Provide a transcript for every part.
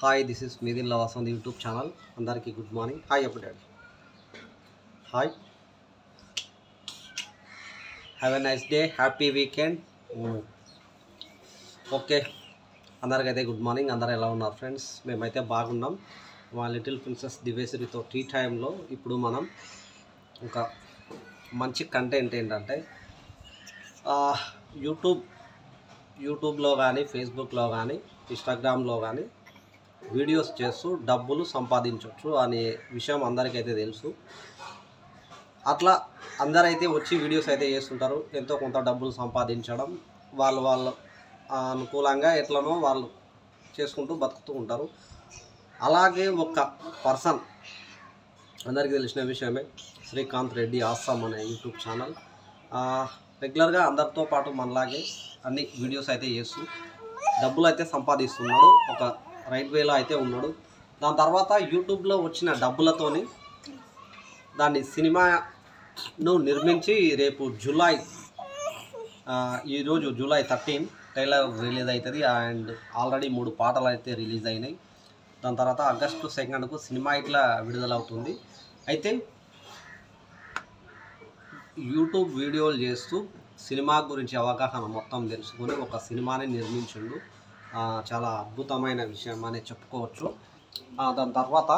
Hi, this is Midin Lavas on the YouTube channel. Andariki good morning. Hi everybody. Hi. Have a nice day. Happy weekend. Okay అందరికైతే good morning. అందరూ ఎలా ఉన్నారు friends? మేమైతే బాగున్నాం. మా little princess దివేశ్వరితో tea టైంలో ఇప్పుడు మనం ఒక మంచి కంటెంట్ ఏంటంటే యూట్యూబ్లో కానీ ఫేస్బుక్లో కానీ ఇన్స్టాగ్రామ్లో కానీ వీడియోస్ చేస్తూ డబ్బులు సంపాదించవచ్చు అనే విషయం అందరికైతే తెలుసు. అట్లా అందరైతే వచ్చి వీడియోస్ అయితే చేస్తుంటారు. ఎంతో కొంత డబ్బులు సంపాదించడం వాళ్ళు అనుకూలంగా ఎట్లనో వాళ్ళు చేసుకుంటూ బతుకుతూ ఉంటారు. అలాగే ఒక పర్సన్ అందరికీ తెలిసిన విషయమే, శ్రీకాంత్ రెడ్డి ఆస్సాం అనే యూట్యూబ్ ఛానల్. రెగ్యులర్గా అందరితో పాటు మనలాగే అన్ని వీడియోస్ అయితే చేస్తూ డబ్బులు అయితే సంపాదిస్తున్నాడు. ఒక రైట్ వేలో అయితే ఉన్నాడు. దాని తర్వాత యూట్యూబ్లో వచ్చిన డబ్బులతోని దాన్ని సినిమాను నిర్మించి రేపు ఈరోజు జూలై 13 ట్రైలర్ రిలీజ్ అవుతుంది. అండ్ ఆల్రెడీ 3 పాటలు అయితే రిలీజ్ అయినాయి. దాని తర్వాత ఆగస్టు 2కు సినిమా ఇట్లా విడుదలవుతుంది. అయితే యూట్యూబ్ వీడియోలు చేస్తూ సినిమా గురించి అవగాహన మొత్తం తెలుసుకొని ఒక సినిమాని నిర్మించిండు. చాలా అద్భుతమైన విషయం అనే చెప్పుకోవచ్చు. దాని తర్వాత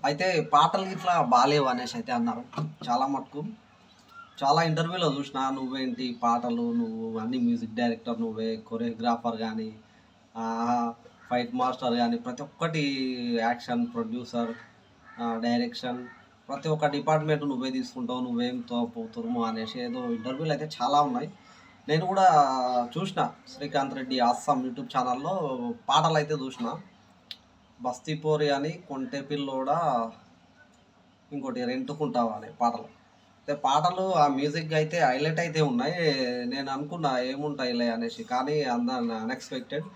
అయితే పాటలు ఇట్లా బాలేవు అనేసి అయితే అన్నారు. చాలా మటుకు చాలా ఇంటర్వ్యూలో చూసిన, నువ్వేంటి పాటలు, నువ్వు అన్ని మ్యూజిక్ డైరెక్టర్, నువ్వే కొరియోగ్రాఫర్ కానీ ఫైట్ మాస్టర్ కానీ ప్రతి ఒక్కటి యాక్షన్, ప్రొడ్యూసర్, డైరెక్షన్ ప్రతి ఒక్క డిపార్ట్మెంట్ నువ్వే తీసుకుంటావు, నువ్వేం తోపుతురుము అనేసి ఏదో ఇంటర్వ్యూలు అయితే చాలా ఉన్నాయి. నేను కూడా చూసిన శ్రీకాంత్ రెడ్డి ఆస్సాం యూట్యూబ్ ఛానల్లో పాటలు అయితే చూసిన. బస్తీపోరి అని, కొంటె పిల్లోడ, ఇంకోటి రెంటుకుంటావా అనే పాటలు. అయితే పాటలు ఆ మ్యూజిక్ అయితే హైలైట్ అయితే ఉన్నాయి. నేను అనుకున్నా ఏముంటాయిలే అనేసి, కానీ అన్ఎక్స్పెక్టెడ్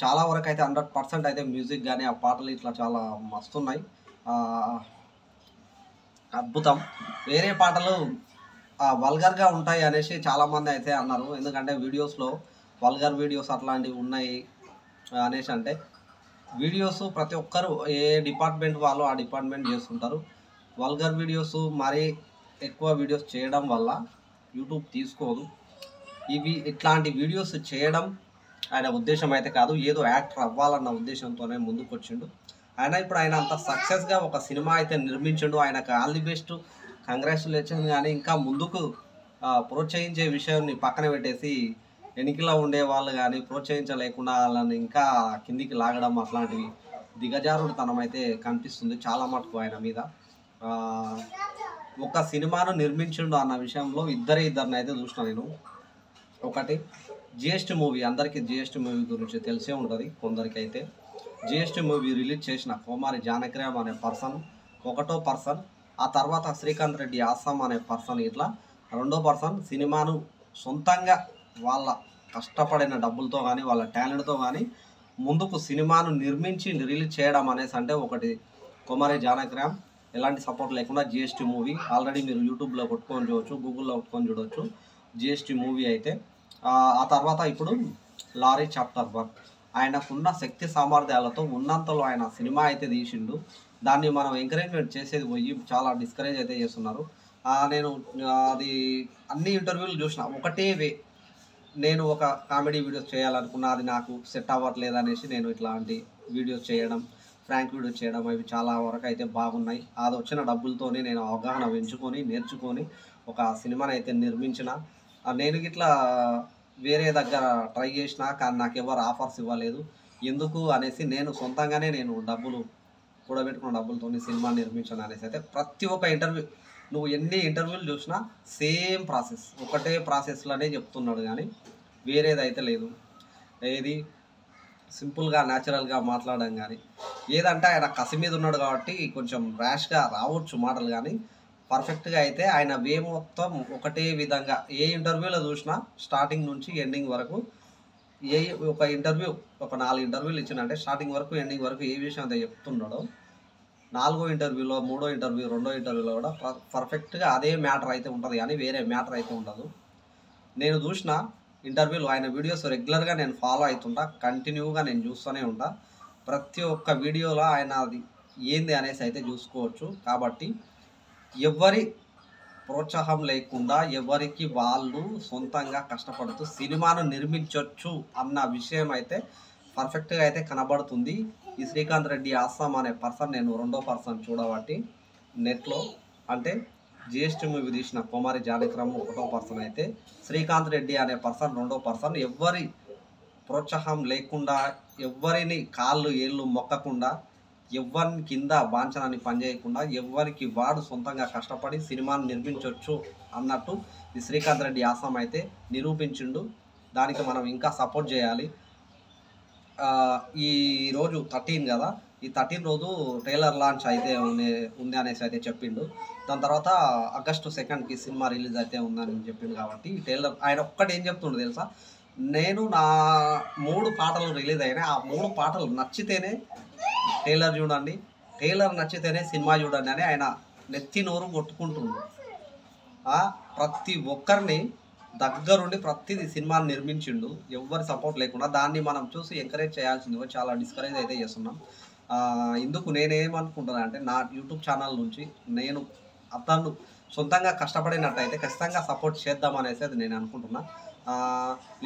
చాలా వరకు అయితే 100% అయితే మ్యూజిక్ కానీ ఆ పాటలు ఇట్లా చాలా మస్తున్నాయి. అద్భుతం. వేరే పాటలు వల్గర్గా ఉంటాయి అనేసి చాలామంది అయితే అన్నారు. ఎందుకంటే వీడియోస్లో వల్గర్ వీడియోస్ అట్లాంటివి ఉన్నాయి అనేసి, అంటే వీడియోస్ ప్రతి ఒక్కరు ఏ డిపార్ట్మెంట్ వాళ్ళు ఆ డిపార్ట్మెంట్ చేస్తుంటారు. వల్గర్ వీడియోస్ మరీ ఎక్కువ వీడియోస్ చేయడం వల్ల యూట్యూబ్ తీసుకోదు. ఇట్లాంటి వీడియోస్ చేయడం ఆయన ఉద్దేశం అయితే కాదు, ఏదో యాక్టర్ అవ్వాలన్న ఉద్దేశంతోనే ముందుకు వచ్చిండు. ఇప్పుడు ఆయన అంత సక్సెస్గా ఒక సినిమా అయితే నిర్మించిండు. ఆయనకు ఆల్ ది బెస్ట్, కంగ్రాచులేషన్. కానీ ఇంకా ముందుకు ప్రోత్సహించే విషయాన్ని పక్కన పెట్టేసి వెనికిలా ఉండే వాళ్ళు కానీ ప్రోత్సహించలేకుండా వాళ్ళని ఇంకా కిందికి లాగడం అట్లాంటివి దిగజారుడుతనం అయితే కనిపిస్తుంది చాలా మటుకు ఆయన మీద. ఒక సినిమాను నిర్మించిండు అన్న విషయంలో ఇద్దరిని అయితే చూసిన నేను. ఒకటి జిఎస్టీ మూవీ, అందరికీ జిఎస్టీ మూవీ గురించి తెలిసే ఉంటుంది కొందరికి. అయితే జిఎస్టీ మూవీ రిలీజ్ చేసిన కుమారి జానకిరామ్ అనే పర్సన్ ఒకటో పర్సన్, ఆ తర్వాత శ్రీకాంత్ రెడ్డి ఆస్సాం అనే పర్సన్, ఇట్లా రెండో పర్సన్ సినిమాను సొంతంగా వాళ్ళ కష్టపడిన డబ్బులతో కానీ వాళ్ళ టాలెంట్తో కానీ ముందుకు సినిమాను నిర్మించి రిలీజ్ చేయడం అనేసి. అంటే ఒకటి కుమారి జానకిరామ్, ఎలాంటి సపోర్ట్ లేకుండా జిఎస్టీ మూవీ ఆల్రెడీ మీరు యూట్యూబ్లో కొట్టుకొని చూడవచ్చు, గూగుల్లో కొట్టుకొని చూడవచ్చు జిఎస్టీ మూవీ అయితే. ఆ తర్వాత ఇప్పుడు లారీ చాప్టర్ 1, ఆయనకున్న శక్తి సామర్థ్యాలతో ఉన్నంతలో ఆయన సినిమా అయితే తీసిండు. దాన్ని మనం ఎంకరేజ్మెంట్ చేసేది పోయి చాలా డిస్కరేజ్ అయితే చేస్తున్నారు. నేను అది అన్ని ఇంటర్వ్యూలు చూసిన. ఒకటే వే, నేను ఒక కామెడీ వీడియోస్ చేయాలనుకున్నా, అది నాకు సెట్ అవ్వట్లేదు అనేసి నేను ఇట్లాంటి వీడియోస్ చేయడం, ఫ్రాంక్ వీడియోస్ చేయడం, అవి చాలా వరకు అయితే బాగున్నాయి. అది వచ్చిన డబ్బులతోనే నేను అవగాహన పెంచుకొని నేర్చుకొని ఒక సినిమాని అయితే నిర్మించిన. నేను ఇట్లా వేరే దగ్గర ట్రై చేసినా కానీ నాకు ఎవరు ఆఫర్స్ ఇవ్వలేదు. ఎందుకు అనేసి నేను సొంతంగానే నేను డబ్బులు కూడబెట్టుకున్న డబ్బులతో సినిమా నిర్మించాను అనేసి. అయితే ప్రతి ఒక్క ఇంటర్వ్యూ, నువ్వు ఎన్ని ఇంటర్వ్యూలు చూసినా సేమ్ ప్రాసెస్, ఒకటే ప్రాసెస్లోనే చెప్తున్నాడు కానీ వేరేదైతే లేదు. ఏది సింపుల్గా న్యాచురల్గా మాట్లాడడం కానీ, ఏదంటే ఆయన కసి మీద ఉన్నాడు కాబట్టి కొంచెం ర్యాష్గా రావచ్చు మాటలు, కానీ పర్ఫెక్ట్గా అయితే ఆయన వే మొత్తం ఒకటే విధంగా ఏ ఇంటర్వ్యూలో చూసినా స్టార్టింగ్ నుంచి ఎండింగ్ వరకు ఒక ఇంటర్వ్యూ ఒక 4 ఇంటర్వ్యూలు ఇచ్చినంటే స్టార్టింగ్ వరకు ఎండింగ్ వరకు ఏ విషయం అయితే చెప్తున్నాడో 4వ ఇంటర్వ్యూలో 3వ ఇంటర్వ్యూ 2వ ఇంటర్వ్యూలో కూడా పర్ఫెక్ట్గా అదే మ్యాటర్ అయితే ఉంటుంది కానీ వేరే మ్యాటర్ అయితే ఉండదు. నేను చూసిన ఇంటర్వ్యూలు ఆయన వీడియోస్ రెగ్యులర్గా నేను ఫాలో అవుతుంటా, కంటిన్యూగా నేను చూస్తూనే ఉంటా. ప్రతి ఒక్క వీడియోలో ఆయన అది ఏంది అనేసి అయితే చూసుకోవచ్చు. కాబట్టి ఎవరి ప్రోత్సాహం లేకుండా ఎవరికి వాళ్ళు సొంతంగా కష్టపడుతూ సినిమాను నిర్మించవచ్చు అన్న విషయం అయితే పర్ఫెక్ట్గా అయితే కనబడుతుంది. ఈ శ్రీకాంత్ రెడ్డి ఆసాం అనే పర్సన్ నేను 2వ పర్సన్ చూడబట్టి నెట్లో, అంటే జిఎస్టీ మూవీ తీసిన కుమారి జానకిరామ్ 1వ పర్సన్ అయితే శ్రీకాంత్ రెడ్డి అనే పర్సన్ 2వ పర్సన్. ఎవరి ప్రోత్సాహం లేకుండా ఎవరిని కాళ్ళు ఏళ్ళు మొక్కకుండా ఎవరిని కింద బాంఛనాన్ని పనిచేయకుండా ఎవరికి వాడు సొంతంగా కష్టపడి సినిమాను నిర్మించవచ్చు అన్నట్టు ఈ శ్రీకాంత్ రెడ్డి ఆసాం అయితే నిరూపించిండు. దానికి మనం ఇంకా సపోర్ట్ చేయాలి. ఈ రోజు 13 కదా, ఈ 13 రోజు ట్రైలర్ లాంచ్ అయితే ఉంది అనేసి అయితే చెప్పిండు. దాని తర్వాత ఆగస్టు 2కి సినిమా రిలీజ్ అయితే ఉందని చెప్పిండు. కాబట్టి ట్రైలర్ ఆయన ఒక్కటి ఏం చెప్తుండో తెలుసా, నేను నా 3 పాటలు రిలీజ్ అయినాయి, ఆ 3 పాటలు నచ్చితేనే ట్రైలర్ చూడండి, ట్రైలర్ నచ్చితేనే సినిమా చూడండి అని ఆయన నెత్తి నోరు కొట్టుకుంటుండు. ప్రతి ఒక్కరిని దగ్గరుండి ప్రతిదీ సినిమాని నిర్మించిండు, ఎవరి సపోర్ట్ లేకుండా. దాన్ని మనం చూసి ఎంకరేజ్ చేయాల్సింది, చాలా డిస్కరేజ్ అయితే చేస్తున్నాం. ఇందుకు నేనేమనుకుంటున్నా అంటే నా యూట్యూబ్ ఛానల్ నుంచి నేను అతను సొంతంగా కష్టపడినట్టయితే ఖచ్చితంగా సపోర్ట్ చేద్దామనేసి అది నేను అనుకుంటున్నా.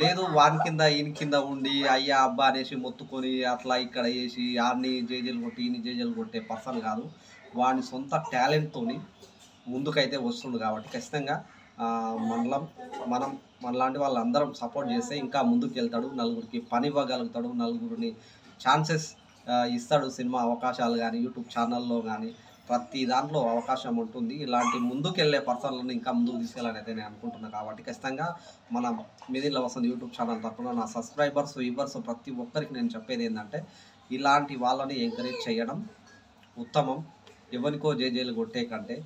లేదు వాని కింద ఈయన కింద ఉండి అయ్యా అబ్బా అనేసి మొత్తుకొని అట్లా ఇక్కడ వేసి ఆడిని జేజేలు కొట్టి ఈయన జేజేలు కొట్టే పర్సన్ కాదు. వాని సొంత టాలెంట్తో ముందుకైతే వస్తుండు. కాబట్టి ఖచ్చితంగా మనం మనలాంటి వాళ్ళందరం సపోర్ట్ చేస్తే ఇంకా ముందుకు వెళ్తాడు, నలుగురికి పని ఇవ్వగలుగుతాడు, నలుగురిని ఛాన్సెస్ ఇస్తాడు. సినిమా అవకాశాలు కానీ యూట్యూబ్ ఛానల్లో కానీ ప్రతి దాంట్లో అవకాశం ఉంటుంది. ఇలాంటి ముందుకెళ్ళే పర్సన్లను ఇంకా ముందుకు తీసుకెళ్ళాలని అయితే నేను అనుకుంటున్నాను. కాబట్టి ఖచ్చితంగా మన మిదిల వసంత్ యూట్యూబ్ ఛానల్ తరఫున నా సబ్స్క్రైబర్స్ వ్యూవర్స్ ప్రతి ఒక్కరికి నేను చెప్పేది ఏంటంటే ఇలాంటి వాళ్ళని ఎంకరేజ్ చేయడం ఉత్తమం. ఎవరికో జేజేలు కొట్టే కంటే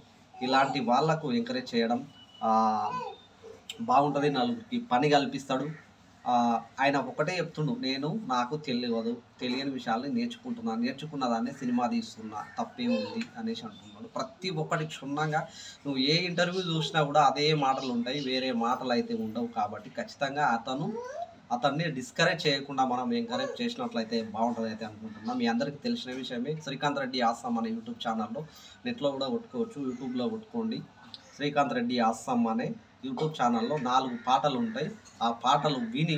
ఇలాంటి వాళ్లకు ఎంకరేజ్ చేయడం బాగుంటుంది, నలుగురికి పని కల్పిస్తాడు. ఆయన ఒకటే చెప్తుండు, నేను నాకు తెలియని విషయాల్ని నేర్చుకున్న దాన్ని సినిమా తీస్తున్నా, తప్పేముంది అనేసి అంటున్నాడు. ప్రతి ఒక్కటి క్షుణ్ణంగా నువ్వు ఏ ఇంటర్వ్యూ చూసినా కూడా అదే మాటలు ఉంటాయి, వేరే మాటలు అయితే ఉండవు. కాబట్టి ఖచ్చితంగా అతన్ని డిస్కరేజ్ చేయకుండా మనం ఎంకరేజ్ చేసినట్లయితే బాగుంటుంది అయితే అనుకుంటున్నాం. మీ అందరికీ తెలిసిన విషయమే. శ్రీకాంత్ రెడ్డి ఆసాం అనే యూట్యూబ్ ఛానల్లో నెట్లో కూడా కొట్టుకోవచ్చు, యూట్యూబ్లో కొట్టుకోండి. శ్రీకాంత్ రెడ్డి ఆసాం అనే యూట్యూబ్ ఛానల్లో 4 పాటలు ఉంటాయి. ఆ పాటలు విని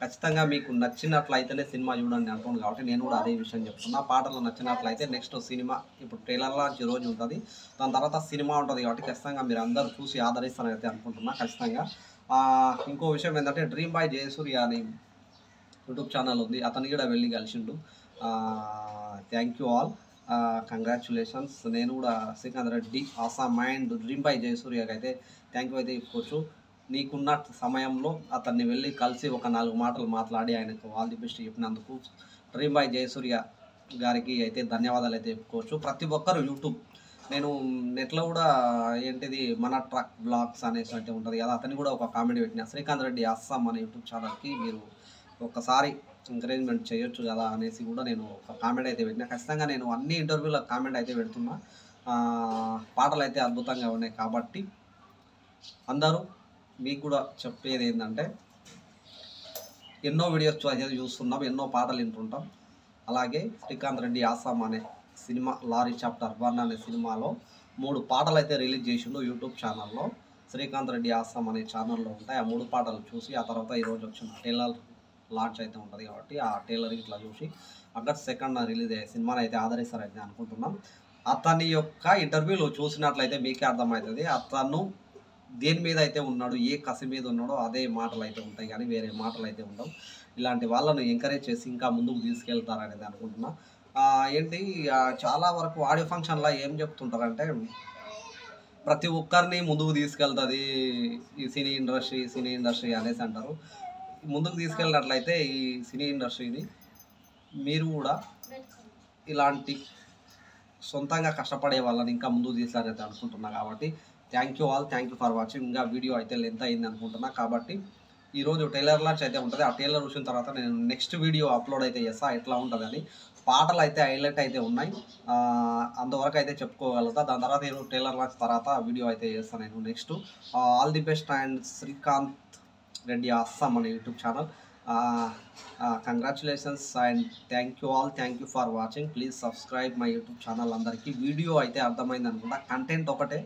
ఖచ్చితంగా మీకు నచ్చినట్లయితేనే సినిమా చూడండి అంటుంది. కాబట్టి నేను కూడా అదే విషయం చెప్తున్నా. పాటలు నచ్చినట్లయితే నెక్స్ట్ సినిమా ఇప్పుడు ట్రైలర్ లాంచ్ రోజు ఉంటుంది, దాని తర్వాత సినిమా ఉంటుంది. కాబట్టి ఖచ్చితంగా మీరు అందరూ చూసి ఆదరిస్తారని అయితే అనుకుంటున్నా. ఖచ్చితంగా ఇంకో విషయం ఏంటంటే డ్రీమ్ బాయ్ జయసూర్య అని యూట్యూబ్ ఛానల్ ఉంది, అతన్ని కూడా వెళ్ళి కలిసిండు. Thank you all, congratulations. నేను కూడా Srikanth Reddy Assam mind dream boy జయసూర్యకి అయితే థ్యాంక్ యూ అయితే ఇవ్వచ్చు. నీకున్న సమయంలో అతన్ని వెళ్ళి కలిసి ఒక 4 మాటలు మాట్లాడి ఆయనకు ఆల్ ది బెస్ట్ చెప్పినందుకు డ్రీమ్ బాయ్ జయసూర్య గారికి అయితే ధన్యవాదాలు అయితే చెప్పుకోవచ్చు. ప్రతి ఒక్కరు యూట్యూబ్, నేను నెట్లో కూడా ఏంటిది మన ట్రక్ బ్లాగ్స్ అనేసి అంటే ఉంటుంది కదా, అతన్ని కూడా ఒక కామెంట్ పెట్టిన, శ్రీకాంత్ రెడ్డి ఆసాం అనే యూట్యూబ్ ఛానల్కి మీరు ఒకసారి ఎంకరేజ్మెంట్ చేయొచ్చు కదా అనేసి కూడా నేను ఒక కామెంట్ అయితే పెట్టినా. ఖచ్చితంగా నేను అన్ని ఇంటర్వ్యూలో కామెంట్ అయితే పెడుతున్నా. పాటలు అయితే అద్భుతంగా ఉన్నాయి. కాబట్టి అందరూ మీకు కూడా చెప్పేది ఏంటంటే ఎన్నో వీడియోస్ అయితే చూస్తున్నాం, ఎన్నో పాటలు వింటుంటాం. అలాగే శ్రీకాంత్ రెడ్డి ఆసాం అనే సినిమా లారీ చాప్టర్ 1 అనే సినిమాలో 3 పాటలు అయితే రిలీజ్ చేసిండు యూట్యూబ్ ఛానల్లో. శ్రీకాంత్ రెడ్డి ఆసాం అనే ఛానల్లో ఉంటాయి. ఆ 3 పాటలు చూసి ఆ తర్వాత ఈరోజు వచ్చిన ట్రైలర్ లాంచ్ అయితే ఉంటుంది. కాబట్టి ఆ ట్రైలర్ ఇట్లా చూసి ఆగస్ట్ 2న రిలీజ్ అయ్యే సినిమాని అయితే ఆదరిస్తారైతే అనుకుంటున్నాం. అతని యొక్క ఇంటర్వ్యూలో చూసినట్లయితే మీకే అర్థమవుతుంది అతను దేని మీద అయితే ఉన్నాడు, ఏ కసి మీద ఉన్నాడో అదే మాటలు అయితే ఉంటాయి కానీ వేరే మాటలు అయితే ఉండవు. ఇలాంటి వాళ్ళను ఎంకరేజ్ చేసి ఇంకా ముందుకు తీసుకెళ్తారనేది అనుకుంటున్నా. చాలా వరకు ఆడియో ఫంక్షన్లో ఏం చెప్తుంటారంటే ప్రతి ఒక్కరిని ముందుకు తీసుకెళ్తుంది ఈ సినీ ఇండస్ట్రీ అనేసి అంటారు. ముందుకు తీసుకెళ్ళినట్లయితే ఈ సినీ ఇండస్ట్రీని మీరు కూడా ఇలాంటి సొంతంగా కష్టపడే వాళ్ళని ఇంకా ముందుకు తీసారైతే అనుకుంటున్నా. కాబట్టి thank you all, thank you for watching. ఇంకా వీడియో అయితే లెంత్ అయింది అనుకుంటున్నా. కాబట్టి ఈరోజు టైలర్ లాంచ్ అయితే ఉంటుంది. ఆ టైలర్ చూసిన తర్వాత నేను నెక్స్ట్ వీడియో అప్లోడ్ అయితే చేస్తా ఎట్లా ఉంటుందని. పాటలు అయితే హైలైట్ అయితే ఉన్నాయి, అంతవరకు అయితే చెప్పుకోగలుగుతా. దాని తర్వాత నేను టైలర్ లాంచ్ తర్వాత వీడియో అయితే చేస్తాను నేను next. All the best and Srikanth Reddy Assam మన YouTube channel. Congratulations and thank you all, thank you for watching. Please subscribe my YouTube channel. అందరికీ వీడియో అయితే అర్థమైంది అనుకుంటా. కంటెంట్ ఒకటే,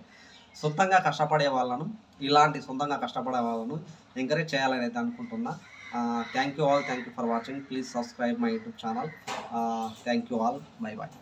సొంతంగా కష్టపడే వాళ్ళను, ఇలాంటి సొంతంగా కష్టపడే వాళ్ళను ఎంకరేజ్ చేయాలని అయితే అనుకుంటున్నా. Thank you all, thank you for watching. Please subscribe my YouTube channel. Thank you all, bye bye.